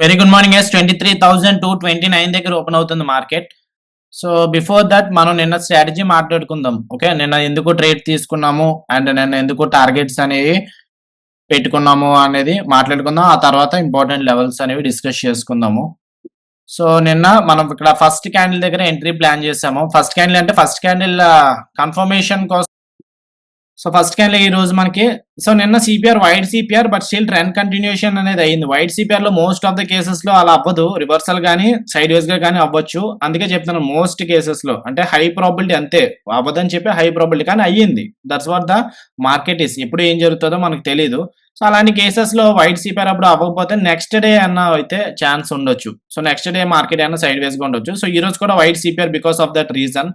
Very good morning. 23,000 to 29 దగ్గర open అవుతుంది market. So before that మనం నిన్న స్ట్రాటజీ మాట్లాడుకుందాం. ఓకే, నిన్న ఎందుకు ట్రేడ్ తీసుకున్నాము అండ్ నిన్న ఎందుకు టార్గెట్స్ అనేవి పెట్టుకున్నాము అనేది మాట్లాడుకుందాం. ఆ తర్వాత ఇంపార్టెంట్ లెవెల్స్ అనేవి డిస్కస్ చేసుకుందాము. సో నిన్న మనం ఇక్కడ ఫస్ట్ క్యాండిల్ దగ్గర ఎంట్రీ ప్లాన్ చేసాము. ఫస్ట్ క్యాండిల్ అంటే ఫస్ట్ క్యాండిల్ కన్ఫర్మేషన్ కోసం. సో ఫస్ట్ క్యాండిల్ ఈ రోజు మనకి నిన్న CPR wide CPR but still trend continuation అనేది అయింది. వైడ్ సిపిఆర్ లో మోస్ట్ ఆఫ్ ద కేసెస్ లో అలా అవ్వదు, రివర్సల్ గానీ సైడ్ వేస్ గా కానీ అవ్వచ్చు. అందుకే చెప్తున్నాను మోస్ట్ కేసెస్ లో అంటే హై ప్రాబిలిటీ అంతే, అవ్వదని చెప్పి హై ప్రాబిలిటీ కానీ అయ్యింది. That's what the market is. ఎప్పుడు ఏం జరుగుతుందో మనకు తెలియదు. సో అలాంటి కేసెస్ లో వైడ్ సిపిఆర్ అప్పుడు అవ్వకపోతే నెక్స్ట్ డే అన్న అయితే ఛాన్స్ ఉండొచ్చు. సో నెక్స్ట్ డే మార్కెట్ అన్న సైడ్ వేస్ గా ఉండొచ్చు. సో ఈ రోజు కూడా wide CPR because of that reason.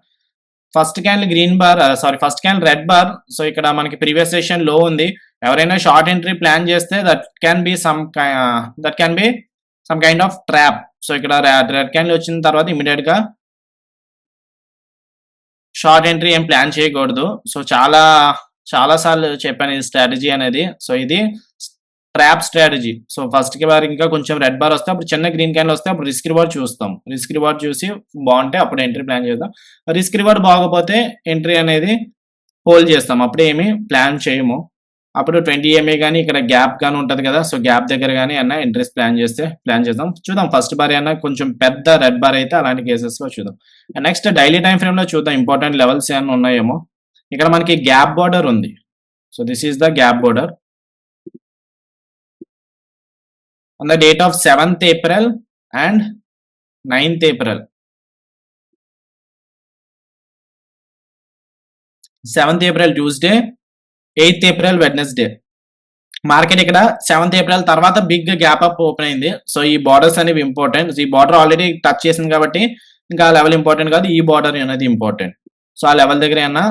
First candle green bar, first candle red bar. So ఇక్కడ మనకి ప్రీవియస్ సెషన్ లో ఉంది. ఎవరైనా షార్ట్ ఎంట్రీ ప్లాన్ చేస్తే that can be some kind of trap. So ఇక్కడ రెడ్ క్యాండిల్ వచ్చిన తర్వాత ఇమీడియట్ గా షార్ట్ ఎంట్రీ ఏం ప్లాన్ చేయకూడదు. సో చాలా సార్లు చెప్పాను ఇది స్ట్రాటజీ అనేది. సో ఇది ట్రాప్ స్ట్రాటజీ. సో ఫస్ట్ కి బార్ ఇంకా కొంచెం రెడ్ బార్ వస్తే అప్పుడు చిన్న గ్రీన్ క్యాండిల్ వస్తే అప్పుడు రిస్క్ రివార్డ్ చూస్తాం. రిస్క్ రివార్డ్ చూసి బాగుంటే అప్పుడు ఎంట్రీ ప్లాన్ చేద్దాం. రిస్క్ రివార్డ్ బాగోపోతే ఎంట్రీ అనేది హోల్డ్ చేస్తాం. అప్పుడు ఏమి ప్లాన్ చేయము. అప్పుడు 20 ఎంఏ కానీ ఇక్కడ గ్యాప్ కానీ ఉంటుంది కదా. సో గ్యాప్ దగ్గర కానీ అన్న ఎంట్రీస్ ప్లాన్ చేద్దాం. చూద్దాం ఫస్ట్ బార్ అన్న కొంచెం పెద్ద రెడ్ బార్ అయితే అలాంటి కేసెస్ లో చూద్దాం. నెక్స్ట్ డైలీ టైం ఫ్రేమ్ లో చూద్దాం ఇంపార్టెంట్ లెవెల్స్ ఏమైనా ఉన్నాయేమో. ఇక్కడ మనకి గ్యాప్ బార్డర్ ఉంది. So this is the gap border on the date of 7th April and 9th April. 7th April Tuesday, 8th April Wednesday. Market ఇక్కడ 7th April తర్వాత big gap up open అయింది. So ఈ borders అనేవి important. ఈ border already touch చేసింది కాబట్టి ఇంకా level important కాదు, ఈ బార్డర్ అనేది ఇంపార్టెంట్. సో ఆ లెవెల్ దగ్గర ఏమన్నా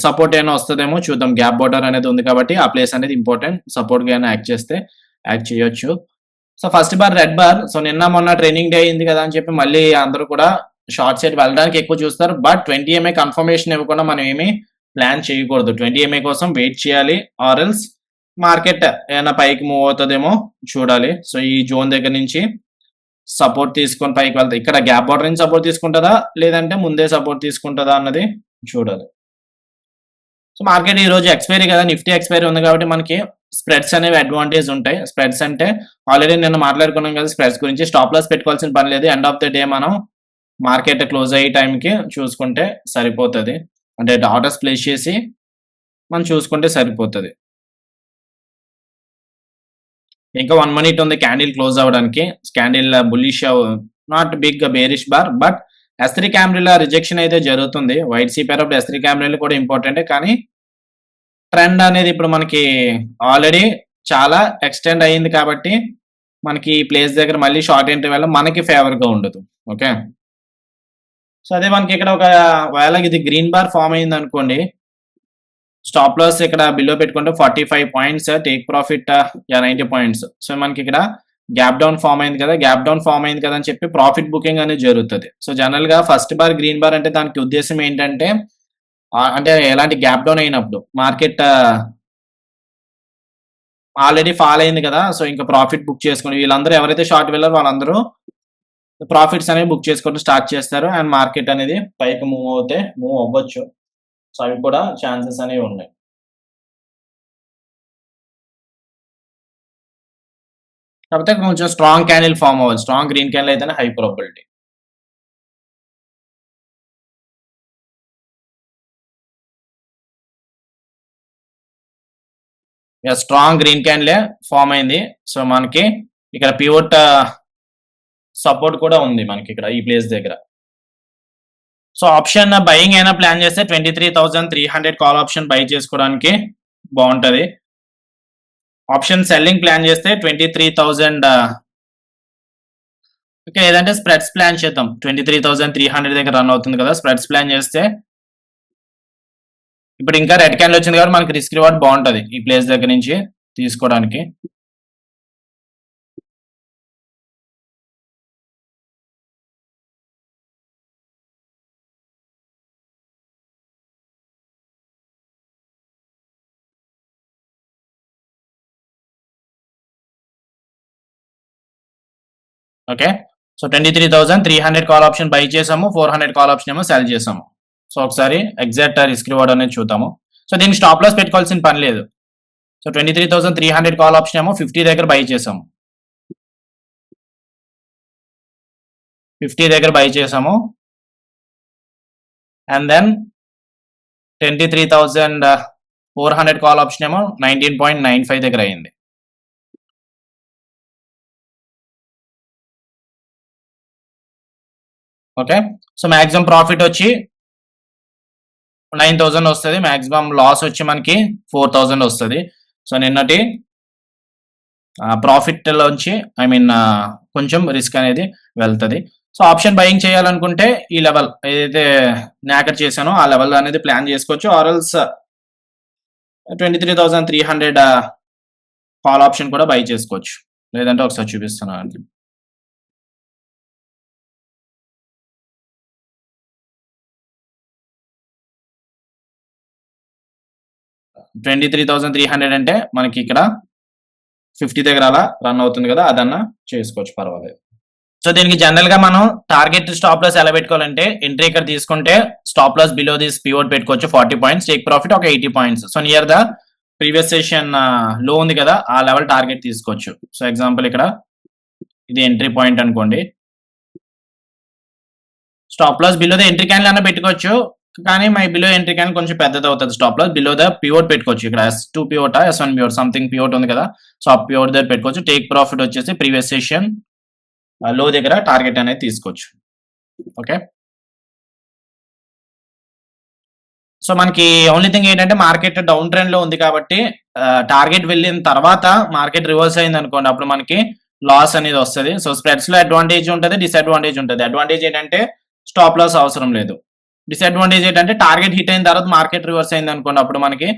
సపోర్ట్ ఏమైనా వస్తుందేమో చూద్దాం. గ్యాప్ బార్డర్ అనేది ఉంది కాబట్టి ఆ ప్లేస్ అనేది ఇంపార్టెంట్. సపోర్ట్ గా యాక్ట్ చేస్తే యాక్ట్ చేయొచ్చు. So first bar red bar. So నిన్న మొన్న ట్రైనింగ్ డే అయింది కదా అని చెప్పి మళ్ళీ అందరూ కూడా షార్ట్ సైడ్ వెళ్ళడానికి ఎక్కువ చూస్తారు. బట్ 20 ఎంఏ కన్ఫర్మేషన్ ఇవ్వకుండా మనం ఏమి ప్లాన్ చేయకూడదు. 20 ఎంఏ కోసం వెయిట్ చేయాలి. ఆర్ఎల్స్ మార్కెట్ ఏమైనా పైకి మూవ్ అవుతుందేమో చూడాలి. సో ఈ జోన్ దగ్గర నుంచి సపోర్ట్ తీసుకొని పైకి వెళ్తాయి. ఇక్కడ గ్యాప్ బార్డర్ నుంచి సపోర్ట్ తీసుకుంటుందా లేదంటే ముందే సపోర్ట్ తీసుకుంటుందా అన్నది చూడాలి. సో మార్కెట్ ఈ రోజు ఎక్స్పైరీ కదా, నిఫ్టీ ఎక్స్పైరీ ఉంది కాబట్టి మనకి స్ప్రెడ్స్ అనేవి అడ్వాంటేజ్ ఉంటాయి. స్ప్రెడ్స్ అంటే ఆల్రెడీ నిన్న మాట్లాడుకున్నాం కదా స్ప్రెడ్స్ గురించి. స్టాప్ లాస్ పెట్టుకోవాల్సిన పని లేదు. ఎండ్ ఆఫ్ ద డే మనం మార్కెట్ క్లోజ్ అయ్యే టైంకి చూసుకుంటే సరిపోతుంది. అంటే ఆర్డర్స్ ప్లేస్ చేసి మనం చూసుకుంటే సరిపోతుంది. ఇంకా 1 మినిట్ ఉంది క్యాండిల్ క్లోజ్ అవ్వడానికి. Candle bullish, not big bearish bar, but S3 candle rejection అయితే జరుగుతుంది. వైట్ సిపిఆర్ అప్పుడు S3 క్యాండిల్ కూడా ఇంపార్టెంటే, కానీ ట్రెండ్ అనేది ఇప్పుడు మనకి ఆల్రెడీ చాలా ఎక్స్టెండ్ అయ్యింది కాబట్టి మనకి ఈ ప్లేస్ దగ్గర మళ్ళీ షార్ట్ ఎంట్రీ వల్ల మనకి ఫేవర్ గా ఉండదు. ఓకే, సో అదే మనకి ఇక్కడ ఒకవేళ ఇది గ్రీన్ బార్ ఫామ్ అయింది అనుకోండి, స్టాప్ లాస్ ఇక్కడ బిలో పెట్టుకుంటే 45 points, take profit 90 points. So మనకి ఇక్కడ గ్యాప్ డౌన్ ఫామ్ అయింది కదా అని చెప్పి ప్రాఫిట్ బుకింగ్ అనేది జరుగుతుంది. సో జనరల్ గా ఫస్ట్ బార్ గ్రీన్ బార్ అంటే దానికి ఉద్దేశం ఏంటంటే అంటే ఎలాంటి గ్యాప్ డౌన్ అయినప్పుడు మార్కెట్ ఆల్రెడీ ఫాల్ అయింది కదా. సో ఇంకా ప్రాఫిట్ బుక్ చేసుకుని వీళ్ళందరూ ఎవరైతే షార్ట్ వెళ్ళారో వాళ్ళందరూ ప్రాఫిట్స్ అనేవి బుక్ చేసుకోవడం స్టార్ట్ చేస్తారు. అండ్ మార్కెట్ అనేది పైకి మూవ్ అవ్వచ్చు. సో అవి కూడా ఛాన్సెస్ అనేవి ఉన్నాయి. కాకపోతే కొంచెం స్ట్రాంగ్ క్యాండిల్ ఫామ్ అవ్వాలి. స్ట్రాంగ్ గ్రీన్ క్యాండిల్ అయితేనే high probability. Strong green candle form అయింది. సో మనకి ఇక్కడ పివోట్ సపోర్ట్ కూడా ఉంది మనకి ఇక్కడ ఈ ప్లేస్ దగ్గర. సో ఆప్షన్ బయింగ్ అయినా ప్లాన్ చేస్తే 23,300 కాల్ ఆప్షన్ బై చేసుకోవడానికి బాగుంటది. ఆప్షన్ సెల్లింగ్ ప్లాన్ చేస్తే 23,000. ఓకే, ఏదంటే స్ప్రెడ్స్ ప్లాన్ చేద్దాం. 23,300 దగ్గర రన్ అవుతుంది కదా, స్ప్రెడ్స్ ప్లాన్ చేస్తే ఇప్పుడు ఇంకా రెడ్ క్యాండిల్ వచ్చింది కాబట్టి మనకి రిస్క్ రివార్డ్ బాగుంటది ఈ ప్లేస్ దగ్గర నుంచి తీసుకోవడానికి. Okay. So 23,300 call option by చేసాము, 400 కాల్ ఆప్షన్ ఏమో సెల్ చేసాము. సో ఒకసారి ఎగ్జాక్ట్ రిస్క్ రివార్డ్ అనేది చూద్దాము. సో దీనికి స్టాప్ లాస్ పెట్టుకోవాల్సిన పని లేదు. సో 23,300 కాల్ ఆప్షన్ ఏమో 50 దగ్గర బై చేసాము. 50 దగ్గర బై చేసాము. అండ్ దెన్ 23,400 కాల్ ఆప్షన్ ఏమో 19.95 దగ్గర అయింది. ఓకే. సో మాక్సిమం ప్రాఫిట్ వచ్చి 9,000 వస్తుంది. మాక్సిమం లాస్ వచ్చి మనకి 4,000 వస్తుంది. సో నిన్నటి ప్రాఫిట్ లోంచి కొంచెం రిస్క్ అనేది వెళ్తుంది. సో ఆప్షన్ బయింగ్ చేయాలనుకుంటే ఈ లెవెల్ ఏదైతే నాకర్ చేశానో ఆ లెవెల్ అనేది ప్లాన్ చేసుకోవచ్చు. ఆర్ఎల్స్ 23,300 కాల్ ఆప్షన్ కూడా బై చేసుకోవచ్చు. లేదంటే ఒకసారి చూపిస్తున్నాను. 23,300 అంటే మనకి ఇక్కడ 50 దగ్గర అలా రన్ అవుతుంది కదా, అదన్నా చేసుకోవచ్చు, పర్వాలేదు. సో దీనికి జనరల్ గా మనం టార్గెట్ స్టాప్ లాస్ ఎలా పెట్టుకోవాలంటే ఎంట్రీ ఇక్కడ తీసుకుంటే stop loss below this pivot పెట్టుకోవచ్చు 40 పాయింట్స్, టేక్ ప్రాఫిట్ ఒక 80 points. So near the previous session లో ఉంది కదా ఆ లెవెల్ టార్గెట్ తీసుకోవచ్చు. సో ఎగ్జాంపుల్ ఇక్కడ ఇది ఎంట్రీ పాయింట్ అనుకోండి. Stop loss below the entry candle అన్న పెట్టుకోవచ్చు, కానీ మై బిలో ఎంట్రీ క్యాండిల్ కొంచెం పెద్దది అవుతుంది. Stop loss below the pivot పెట్టుకోవచ్చు. ఇక్కడ S2 పివోటా S1 pivot something pivot ఉంది కదా, సో ఆ పివోట్ దగ్గర పెట్టుకోవచ్చు. టేక్ ప్రాఫిట్ వచ్చేసి ప్రీవియస్ సెషన్ లో దగ్గర టార్గెట్ అనేది తీసుకోవచ్చు. ఓకే. సో మనకి ఓన్లీ థింగ్ ఏంటంటే మార్కెట్ డౌన్ ట్రెండ్ లో ఉంది కాబట్టి టార్గెట్ వెళ్ళిన తర్వాత మార్కెట్ రివర్స్ అయింది అనుకోండి, అప్పుడు మనకి లాస్ అనేది వస్తుంది. సో స్ప్రెడ్స్ లో అడ్వాంటేజ్ ఉంటుంది, డిసడ్వాంటేజ్ ఉంటుంది. అడ్వాంటేజ్ ఏంటంటే స్టాప్ లాస్ అవసరం లేదు. డిసడ్వాంటేజ్ ఏంటంటే టార్గెట్ హిట్ అయిన తర్వాత మార్కెట్ రివర్స్ అయింది అనుకోండి, అప్పుడు మనకి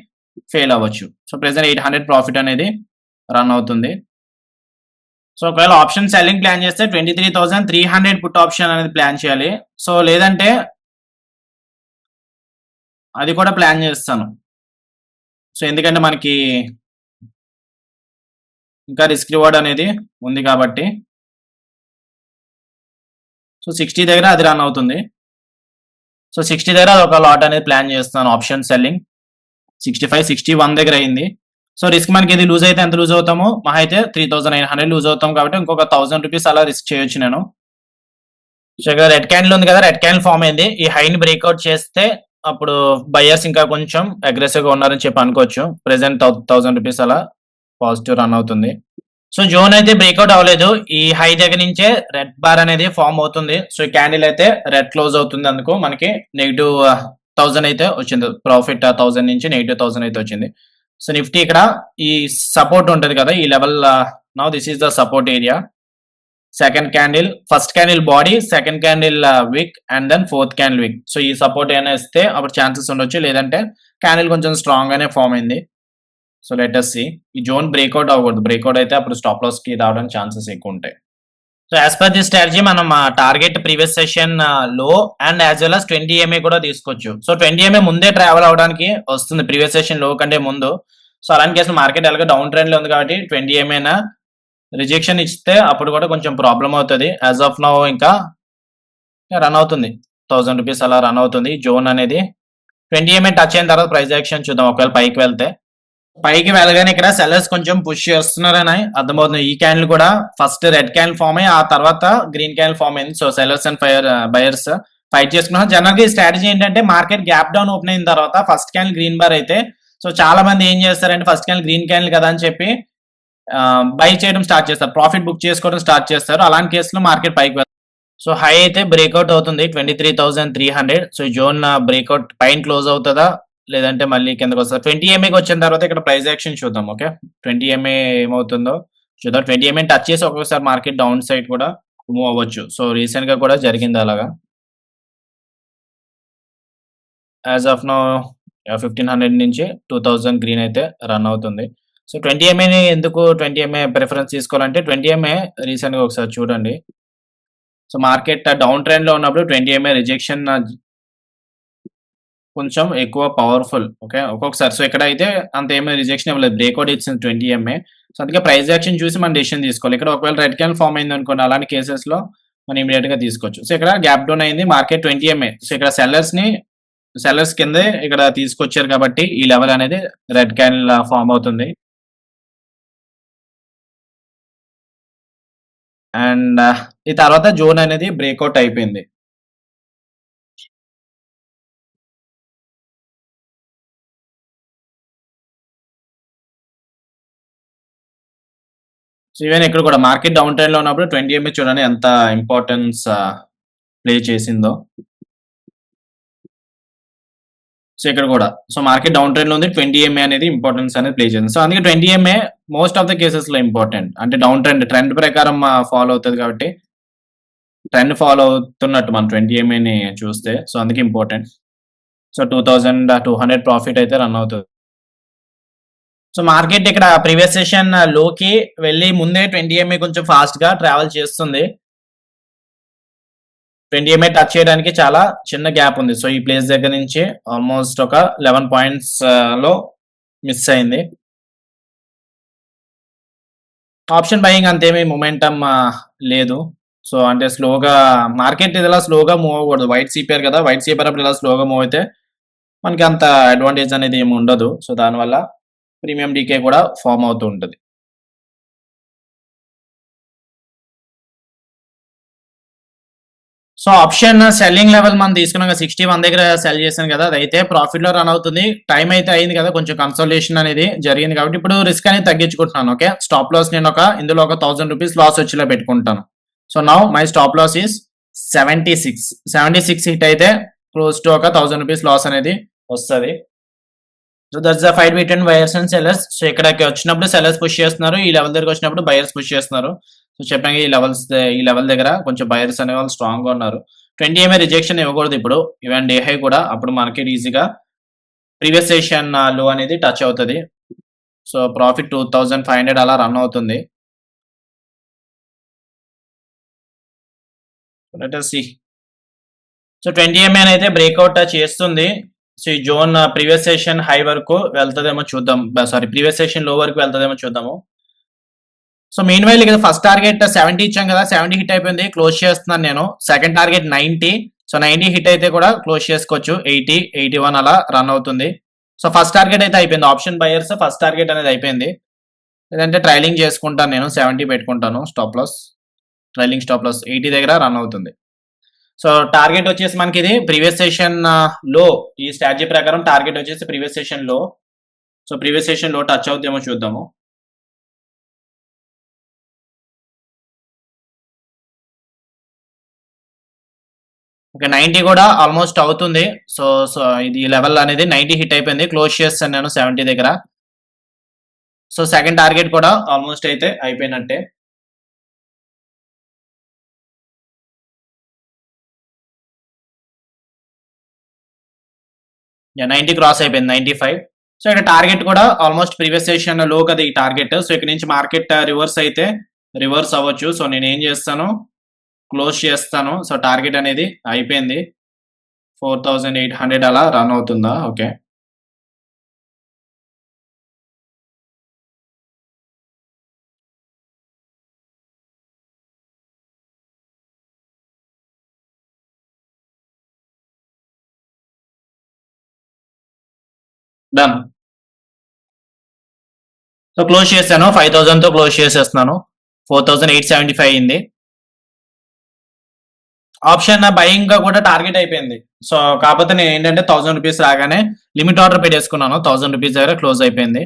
ఫెయిల్ అవ్వచ్చు. సో ప్రెసెంట్ 800 ప్రాఫిట్ అనేది రన్ అవుతుంది. సో ఒకవేళ ఆప్షన్ సెల్లింగ్ ప్లాన్ చేస్తే 23,300 పుట్ ఆప్షన్ అనేది ప్లాన్ చేయాలి. సో లేదంటే అది కూడా ప్లాన్ చేస్తాను. సో ఎందుకంటే మనకి ఇంకా రిస్క్ రివార్డ్ అనేది ఉంది కాబట్టి. సో 60 దగ్గర అది రన్ అవుతుంది. సో 60 దగ్గర ఒక లాట్ అనేది ప్లాన్ చేస్తాను ఆప్షన్ సెల్లింగ్. 65, 61 దగ్గర అయింది. సో రిస్క్ మనకి ఇది లూజ్ అయితే ఎంత లూజ్ అవుతామో, మహా అయితే 3,900 లూజ్ అవుతాం కాబట్టి ఇంకొక 1,000 రూపీస్ అలా రిస్క్ చేయొచ్చు నేను. సో ఇక్కడ రెడ్ క్యాండిల్ ఉంది కదా, రెడ్ క్యాండిల్ ఫామ్ అయింది. ఈ హైని బ్రేక్అవుట్ చేస్తే అప్పుడు బయర్స్ ఇంకా కొంచెం అగ్రెసివ్ గా ఉన్నారని చెప్పి అనుకోవచ్చు. ప్రెసెంట్ 1,000 రూపీస్ అలా పాజిటివ్ రన్ అవుతుంది. సో జోన్ అయితే బ్రేక్అవుట్ అవ్వలేదు. ఈ హై దగ్గర నుంచే రెడ్ బార్ అనేది ఫామ్ అవుతుంది. సో ఈ క్యాండిల్ అయితే రెడ్ క్లోజ్ అవుతుంది, అందుకు మనకి నెగిటివ్ 1,000 అయితే వచ్చింది. ప్రాఫిట్ 1,000 నుంచి నెగిటివ్ 1,000 అయితే వచ్చింది. సో నిఫ్టీ ఇక్కడ ఈ సపోర్ట్ ఉంటుంది కదా, ఈ level now this is the support area. Second candle, first candle body, second candle విక్ అండ్ దెన్ ఫోర్త్ క్యాండిల్ విక్. సో ఈ సపోర్ట్ అయినా ఇస్తే అప్పుడు ఛాన్సెస్ ఉండొచ్చు, లేదంటే క్యాండిల్ కొంచెం స్ట్రాంగ్ గానే ఫామ్ అయింది. So let us see. ఈ జోన్ బ్రేక్అవుట్ అవ్వకూడదు. బ్రేక్అవుట్ అయితే అప్పుడు స్టాప్ లాస్ కి రావడానికి ఛాన్సెస్ ఎక్కువ ఉంటాయి. So as per the strategy మనం టార్గెట్ ప్రీవియస్ సెషన్ లో and as well as 20 EMA కూడా తీసుకోవచ్చు. సో 20 EMA ముందే ట్రావెల్ అవడానికి వస్తుంది ప్రీవియస్ సెషన్ లో కంటే ముందు. సో అలాంటి కేసులో మార్కెట్ ఎలాగో డౌన్ ట్రెండ్ లో ఉంది కాబట్టి 20 EMA రిజెక్షన్ ఇస్తే అప్పుడు కూడా కొంచెం ప్రాబ్లం అవుతుంది. యాజ్ ఆఫ్ నౌ ఇంకా రన్ అవుతుంది, 1,000 రూపీస్ అలా రన్ అవుతుంది. జోన్ అనేది 20 EMA టచ్ అయిన తర్వాత ప్రైస్ యాక్షన్ చూద్దాం. ఒకవేళ పైకి వెళ్తే, పైకి వెళ్ళగానే ఇక్కడ సెల్లర్స్ కొంచెం పుష్ చేస్తున్నారని అర్థమవుతుంది. ఈ క్యాండిల్ కూడా ఫస్ట్ రెడ్ క్యాండిల్ ఫామ్ అయ్యి ఆ తర్వాత గ్రీన్ క్యాండిల్ ఫామ్ అయింది. So sellers and buyers fight చేసుకున్నారు. జనరల్ గా ఈ స్ట్రాటజీ ఏంటంటే మార్కెట్ గ్యాప్ డౌన్ ఓపెన్ అయిన తర్వాత ఫస్ట్ క్యాండిల్ గ్రీన్ బార్ అయితే, సో చాలా మంది ఏం చేస్తారంటే ఫస్ట్ క్యాండిల్ గ్రీన్ క్యాండిల్ కదా అని చెప్పి బై చేయడం స్టార్ట్ చేస్తారు, ప్రాఫిట్ బుక్ చేసుకోవడం స్టార్ట్ చేస్తారు. అలాంటి కేసులో మార్కెట్ పైకి వెళ్తారు. సో హై అయితే బ్రేక్అవుట్ అవుతుంది 23,300. సో జోన్ బ్రేక్అవుట్ పైన క్లోజ్ అవుతుందా లేదంటే మళ్ళీ కిందకి వస్తుందా? 20 EMAకి వచ్చిన తర్వాత ఇక్కడ ప్రైస్ యాక్షన్ చూద్దాం. ఓకే, 20 EMA ఏమవుతుందో చూద్దాం. 20 EMA టచ్ చేసి ఒక్కొక్కసారి మార్కెట్ డౌన్ సైడ్ కూడా మూవ్ అవ్వచ్చు. సో రీసెంట్ గా కూడా జరిగింది అలాగా. యాజ్ ఆఫ్ నో 1,500 నుంచి 2,000 గ్రీన్ అయితే రన్ అవుతుంది. సో 20 EMA ఎందుకు 20 EMA ప్రిఫరెన్స్ తీసుకోవాలంటే 20 EMA రీసెంట్ గా ఒకసారి చూడండి. సో మార్కెట్ డౌన్ ట్రెండ్ లో ఉన్నప్పుడు 20 EMA రిజెక్షన్ కొంచెం ఎక్కువ పవర్ఫుల్. ఓకే, ఒక్కొక్కసారి సో ఇక్కడ అయితే అంత ఏమీ రిజెక్షన్ ఇవ్వలేదు, బ్రేక్అవుట్ ఇచ్చింది 20 EMA. సో అందుకే ప్రైస్ యాక్షన్ చూసి మనం డెసిషన్ తీసుకోవాలి. ఇక్కడ ఒకవేళ రెడ్ క్యాండిల్ ఫార్మ్ అయింది అనుకోండి, అలాంటి కేసెస్ లో మనం ఇమీడియట్ గా తీసుకోవచ్చు. సో ఇక్కడ గ్యాప్ డౌన్ అయింది, మార్కెట్ 20 MA. సో ఇక్కడ సెల్లర్స్ కిందే ఇక్కడ తీసుకొచ్చారు కాబట్టి ఈ లెవెల్ అనేది రెడ్ క్యాండిల్ ఫార్మ్ అవుతుంది. అండ్ ఈ తర్వాత జోన్ అనేది బ్రేక్అవుట్ అయిపోయింది. సో ఈవెన్ ఇక్కడ కూడా మార్కెట్ డౌన్ ట్రెండ్ లో ఉన్నప్పుడు 20 MA చూడండి ఎంత ఇంపార్టెన్స్ ప్లే చేసిందో. సో ఇక్కడ కూడా సో మార్కెట్ డౌన్ ట్రెండ్ లో ఉంది, 20 MA అనేది ఇంపార్టెన్స్ అనేది ప్లే చేసింది. సో అందుకే 20 MA most of the cases లో ఇంపార్టెంట్. అంటే డౌన్ ట్రెండ్ ప్రకారం ఫాలో అవుతుంది కాబట్టి ట్రెండ్ ఫాలో అవుతున్నట్టు మనం 20 MA ని చూస్తే. సో అందుకే ఇంపార్టెంట్. సో 2200 ప్రాఫిట్ అయితే రన్ అవుతుంది. సో మార్కెట్ ఇక్కడ ప్రీవియస్ సెషన్ లోకి వెళ్ళి ముందే 20 MA కొంచెం ఫాస్ట్ గా ట్రావెల్ చేస్తుంది. 20 MA టచ్ చేయడానికి చాలా చిన్న గ్యాప్ ఉంది. సో ఈ ప్లేస్ దగ్గర నుంచి ఆల్మోస్ట్ ఒక 11 పాయింట్స్ లో మిస్ అయింది. ఆప్షన్ బయింగ్ అంతేమీ మొమెంటం లేదు. సో అంటే స్లోగా మార్కెట్ ఇలా స్లోగా మూవ్ అవ్వకూడదు. వైట్ సిపిఆర్ కదా, వైట్ సిపిఆర్ అప్పుడు ఇలా స్లోగా మూవ్ అయితే మనకి అంత అడ్వాంటేజ్ అనేది ఏమి ఉండదు. సో దానివల్ల ప్రీమియం డీకే కూడా ఫామ్ అవుతూ ఉంటుంది. సో ఆప్షన్ సెల్లింగ్ లెవెల్ మనం తీసుకున్నాం 61 దగ్గర సెల్ చేశాను కదా, అదైతే ప్రాఫిట్ లో రన్ అవుతుంది. టైం అయితే అయింది కదా, కొంచెం కన్సల్టేషన్ అనేది జరిగింది కాబట్టి ఇప్పుడు రిస్క్ అనేది తగ్గించుకుంటున్నాను. ఓకే, స్టాప్ లాస్ నేను ఇందులో ఒక 1000 రూపీస్ లాస్ వచ్చేలా పెట్టుకుంటాను. So now my stop loss is 76 hit అయితే క్లోజ్ టు ఒక 1000 రూపీస్ లాస్ అనేది వస్తుంది. So that's the fight between buyers and sellers. So ఇక్కడికి వచ్చినప్పుడు సెల్లర్స్ పుష్ చేస్తున్నారు, ఈ లెవెల్ దగ్గర వచ్చినప్పుడు బయర్స్ పుష్ చేస్తున్నారు. సో చెప్పాక ఈ లెవెల్ దగ్గర కొంచెం బయర్స్ అనే వాళ్ళు స్ట్రాంగ్ గా ఉన్నారు. 20 MA రిజెక్షన్ ఇవ్వకూడదు ఇప్పుడు, ఈవెన్ డే హై కూడా. అప్పుడు మార్కెట్ ఈజీగా ప్రీవియస్ సెషన్ లో అనేది టచ్ అవుతుంది. సో ప్రాఫిట్ 2500 అలా రన్ అవుతుంది. Let us see. So 20 MA అయితే బ్రేక్అవుట్ చేస్తుంది. సో ఈ జోన్ ప్రీవియస్ సెషన్ హై వరకు వెళ్తుందేమో చూద్దాం, సారీ ప్రీవియస్ సెషన్ లో వరకు వెళ్తుందేమో చూద్దాము. సో మెయిన్ వైల్ ఇక్కడ ఫస్ట్ టార్గెట్ 70 ఇచ్చాం కదా, 70 హిట్ అయిపోయింది, క్లోజ్ చేస్తున్నాను నేను. Second target 90. సో 90 హిట్ అయితే కూడా క్లోజ్ చేసుకోవచ్చు. 80, 81 అలా రన్ అవుతుంది. సో ఫస్ట్ టార్గెట్ అయితే అయిపోయింది. ఆప్షన్ బయర్స్ ఫస్ట్ టార్గెట్ అనేది అయిపోయింది. లేదంటే ట్రైలింగ్ చేసుకుంటాను నేను, 70 పెట్టుకుంటాను stop loss. Trailing stop loss 80 దగ్గర రన్ అవుతుంది. సో టార్గెట్ వచ్చేసి మనకి ఇది ప్రీవియస్ సెషన్ లో, ఈ స్ట్రాటజీ ప్రకారం టార్గెట్ వచ్చేసి ప్రీవియస్ సెషన్ లో. సో ప్రీవియస్ సెషన్ లో టచ్ అవుతుందేమో చూద్దాము. ఓకే, 90 కూడా ఆల్మోస్ట్ అవుతుంది. సో సో ఇది లెవెల్ అనేది 90 హిట్ అయిపోయింది, క్లోజ్ చేస్తాను నేను 70 దగ్గర. సో సెకండ్ టార్గెట్ కూడా ఆల్మోస్ట్ అయితే అయిపోయినట్టే. యా 90 క్రాస్ అయిపోయింది, 95. సో ఇక్కడ టార్గెట్ కూడా ఆల్మోస్ట్ ప్రీవియస్ సెషన్ లో కదా ఈ టార్గెట్. సో ఇక్కడ నుంచి మార్కెట్ రివర్స్ అయితే రివర్స్ అవ్వచ్చు. సో నేను ఏం చేస్తాను, క్లోజ్ చేస్తాను. సో టార్గెట్ అనేది అయిపోయింది, 4800 అలా రన్ అవుతుందా. Okay, done. సో క్లోజ్ చేశాను, 5000 తో క్లోజ్ చేసేస్తున్నాను. 4875 అయింది. ఆప్షన్ బయింగ్ గా కూడా టార్గెట్ అయిపోయింది. సో కాకపోతే నేను ఏంటంటే 1000 రూపీస్ రాగానే లిమిట్ ఆర్డర్ పెట్టేసుకున్నాను. 1000 రూపీస్ దగ్గర క్లోజ్ అయిపోయింది.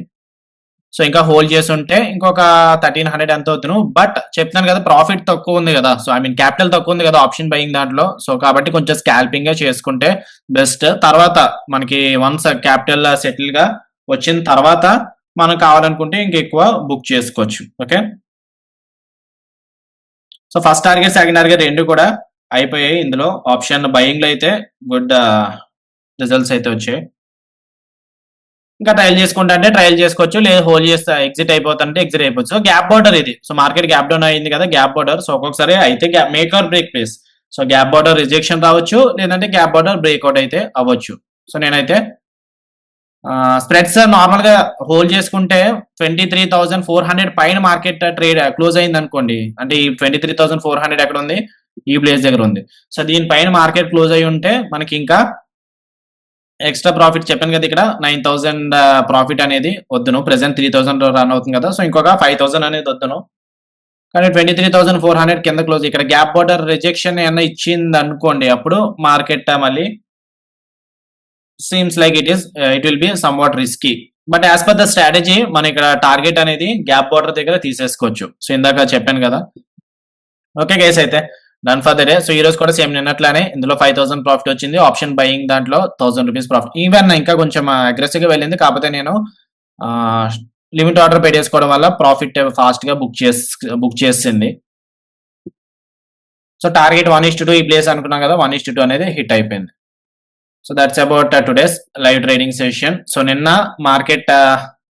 సో ఇంకా హోల్డ్ చేసి ఉంటే ఇంకొక 1300 ఎంత అవుతున్నాను. బట్ చెప్తాను కదా, ప్రాఫిట్ తక్కువ ఉంది కదా, సో ఐ మీన్ క్యాపిటల్ తక్కువ ఉంది కదా ఆప్షన్ బయింగ్ దాంట్లో. సో కాబట్టి కొంచెం స్కాల్పింగ్ చేసుకుంటే బెస్ట్. తర్వాత మనకి వన్స్ క్యాపిటల్ సెటిల్ గా వచ్చిన తర్వాత మనం కావాలనుకుంటే ఇంకెక్కువ బుక్ చేసుకోవచ్చు. Okay, so first target second target రెండు కూడా అయిపోయాయి. ఇందులో ఆప్షన్ బయింగ్ లో అయితే గుడ్ రిజల్ట్స్ అయితే వచ్చాయి. ఇంకా ట్రయల్ చేసుకుంటా అంటే ట్రయల్ చేసుకోవచ్చు, లేదా హోల్డ్ చేస్తే ఎగ్జిట్ అయిపోతుంటే ఎగ్జిట్ అయిపోవచ్చు. సో గ్యాప్ బార్డర్ ఇది. సో మార్కెట్ గ్యాప్ డౌన్ అయింది కదా, గ్యాప్ బార్డర్. సో ఒక్కొక్కసారి అయితే make or break place. So gap border rejection రావచ్చు, లేదంటే గ్యాప్ బార్డర్ బ్రేక్అవుట్ అయితే అవ్వచ్చు. సో నేనైతే స్ప్రెడ్స్ నార్మల్‌గా హోల్డ్ చేసుకుంటే 23,400 పైన మార్కెట్ ట్రేడ్ క్లోజ్ అయిందనుకోండి. అంటే ఈ 23,400 ఎక్కడుంది? ఈ ప్లేస్ దగ్గర ఉంది. సో, దీని పైన మార్కెట్ క్లోజ్ అయ్యి ఉంటే మనకి ఇంకా ఎక్స్‌ట్రా ప్రాఫిట్ చెప్పాను కదా! ఇక్కడ 9,000 ప్రాఫిట్ అనేది వద్దును. ప్రెజెంట్ 3,000 రన్ అవుతుంది కదా! సో, ఇంకొక 5,000 అనేది వద్దును. కానీ 23,400 కింద క్లోజ్ ఇక్కడ గ్యాప్ బోర్డర్ రిజెక్షన్ ఏమన్నా ఇచ్చిందనుకోండి. అప్పుడు మార్కెట్ మళ్ళీ seems like it will be somewhat risky. But as per the strategy మనం ఇక్కడ టార్గెట్ అనేది గ్యాప్ బోర్డర్ దగ్గర తీసేసుకోవచ్చు. సో, ఇందాక చెప్పాను కదా! ఓకే గైస్ అయితే done for the day. So, ఈరోజు కూడా సేమ్ నిన్నట్లానే ఇందులో 5,000 ప్రాఫిట్ వచ్చింది. ఆప్షన్ బయింగ్ దాంట్లో ₹1,000 ప్రాఫిట్. ఈవెన్ ఇంకా కొంచెం అగ్రెసివ్‌గా వెళ్ళింది. కాకపోతే నేను ఆహ్, లిమిట్ ఆర్డర్ పెట్టేసుకోవడం వల్ల ప్రాఫిట్ ఫాస్ట్‌గా బుక్ చేసేసింది. సో, టార్గెట్ 1:2 ఈ ప్లేస్ అనుకున్నాం కదా! 1:2 అనేది హిట్ అయిపోయింది. So, that's about today's live trading session. So, నిన్న మార్కెట్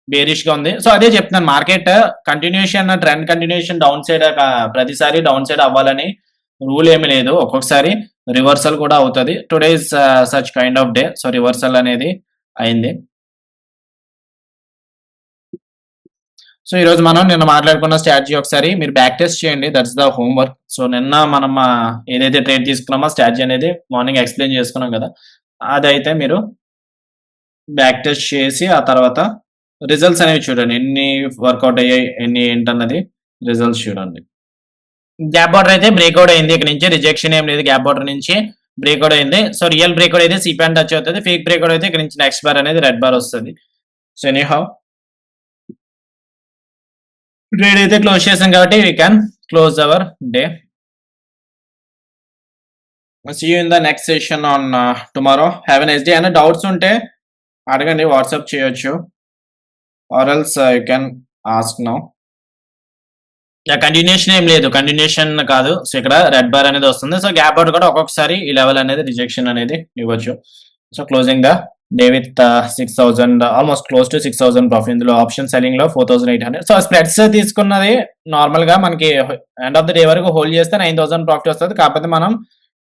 బేరిష్‌గా ఉంది. సో, అదే చెప్తున్నాను market trend continuation down side ప్రతిసారి డౌన్ సైడ్ అవ్వాలని రూల్ ఏమీ లేదు. ఒక్కొక్కసారి రివర్సల్ కూడా అవుతది. Today is such kind of day. So, reversal అనేది అయింది. సో, ఈరోజు మనం నిన్న మాట్లాడుకున్న స్ట్రాటజీ ఒకసారి మీరు బ్యాక్ టెస్ట్ చేయండి. That's the home work. So, నిన్న మనం ఏదైతే ట్రేడ్ తీసుకున్నామో స్ట్రాటజీ అనేది మార్నింగ్ ఎక్స్‌ప్లెయిన్ చేసుకున్నాం కదా! అదైతే మీరు బ్యాక్ టెస్ట్ చేసి ఆ తర్వాత రిజల్ట్స్ అనేవి చూడండి. ఎన్ని వర్కౌట్ అయ్యాయి, ఎన్ని ఏంటన్నది రిజల్ట్స్ చూడండి. గ్యాప్ బార్డర్ అయితే బ్రేక్‌ఔట్ అయింది. ఇక్కడి నుంచి రిజెక్షన్ ఏం లేదు. గ్యాప్ బార్డర్ నుంచి బ్రేక్‌ఔట్ అయింది. సో, రియల్ బ్రేక్‌ఔట్ అయితే సి ప్యాన్ టచ్ అవుతది. ఫేక్ బ్రేక్‌ఔట్ అయితే ఇక్కడ నుంచి నెక్స్ట్ బార్ అనేది రెడ్ బార్ వస్తది. సో, ఎనీహౌ ట్రేడ్ అయితే క్లోజ్ చేసాం కాబట్టి we can close our day. See you in the next session on tomorrow. Have a nice day. ఏమైనా డౌట్స్ ఉంటే అడగండి. వాట్సాప్ చేయొచ్చు. Or else you can ask now. Continuation ఏం లేదు. కంటిన్యూషన్ కాదు. సో, ఇక్కడ రెడ్ బార్ అనేది వస్తుంది. సో, గ్యాప్ అవుట్ కూడా ఒక్కొక్కసారి ఈ లెవెల్ అనేది రిజెక్షన్ అనేది ఇవ్వచ్చు. So, closing the day with 6,000 almost close to 6,000 profit. ఇందులో ఆప్షన్ సెల్లింగ్ లో 4,800. సో, స్ప్రెడ్స్ తీసుకున్నది నార్మల్ గా మనకి ఎండ్ ఆఫ్ ద డే వరకు హోల్డ్ చేస్తే 9,000 ప్రాఫిట్ వస్తది. కాకపోతే మనం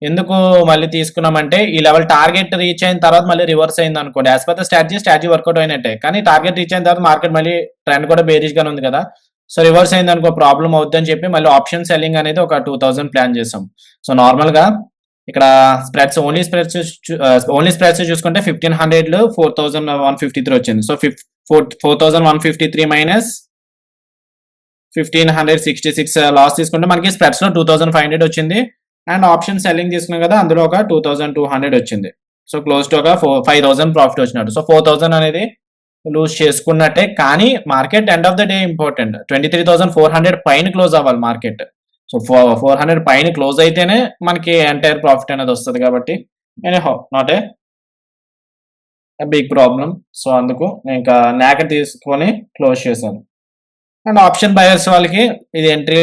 ఎందుకు మళ్ళీ తీసుకున్నామంటే ఈ లెవెల్ టార్గెట్ రీచ్ అయిన తర్వాత మళ్ళీ రివర్స్ అయింది అనుకోండి. As per the strategy work out అయినట్టే. కానీ టార్గెట్ రీచ్ అయిన తర్వాత మార్కెట్ మళ్ళీ ట్రెండ్ కూడా బేరిష్ గానే ఉంది కదా! సో, రివర్స్ అయిందనుకో ప్రాబ్లమ్ అవుద్దని చెప్పి మళ్ళీ ఆప్షన్ సెల్లింగ్ అనేది ఒక 2,000 ప్లాన్ చేసాం. సో, నార్మల్ గా ఇక్కడ ఓన్లీ స్ప్రెడ్స్ చూసుకుంటే 1,500 4,153 వచ్చింది. సో, 4,153 మైనస్ 1,566 లాస్ తీసుకుంటే మనకి స్ప్రెడ్స్ లో 2,500 వచ్చింది. అండ్ ఆప్షన్ సెల్లింగ్ తీసుకున్నాం కదా! అందులో ఒక 2,200 వచ్చింది. సో, క్లోజ్ టు ఒక 5,000 ప్రాఫిట్ వచ్చినట్టు. సో, 4,000 అనేది లూజ్ చేసుకున్నట్టే. కానీ market end of the day important. 23,400 పైన క్లోజ్ అవ్వాలి మార్కెట్. సో, 400 పైన క్లోజ్ అయితేనే మనకి ఎంటైర్ ప్రాఫిట్ అనేది వస్తది కాబట్టి anyhow not big problem. So, అందుకు నేను ఇంకా నాకెట్ తీసుకొని క్లోజ్ చేశాను. అండ్ ఆప్షన్ బయర్స్ వాళ్ళకి ఇది ఎంట్రీ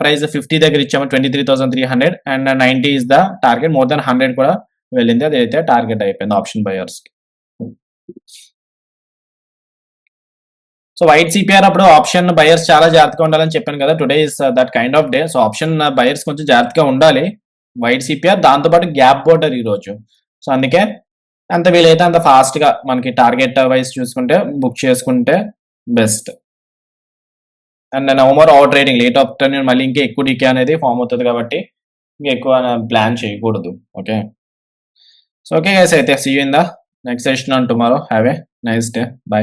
ప్రైస్ 50 దగ్గర ఇచ్చాము. 23,300 and 90 is the target. More than 100 కూడా వెళ్ళింది. అదైతే టార్గెట్ అయిపోయింది option buyers. So, white CPR అప్పుడు ఆప్షన్ బయర్స్ చాలా జాగ్రత్తగా ఉండాలని చెప్పాను కదా! Today is that kind of day. So, option buyers కొంచెం జాగ్రత్తగా ఉండాలి. వైట్ సిపిఆర్ దాంతో పాటు గ్యాప్ బోర్డర్ ఈరోజు. సో, అందుకే ఎంత వీలైతే అంత ఫాస్ట్‌గా మనకి టార్గెట్ వైస్ చూసుకుంటే బుక్ చేసుకుంటే best. And no more over trading. Late afternoon మళ్ళీ ఇంకా ఎక్కువ డీకే అనేది ఫార్మ్ అవుతది కాబట్టి ఇంకా ఎక్కువ ప్లాన్ చేయకూడదు. ఓకే. సో, ఓకే గైస్ అయితే see you in the next session on tomorrow. Have a nice day. By.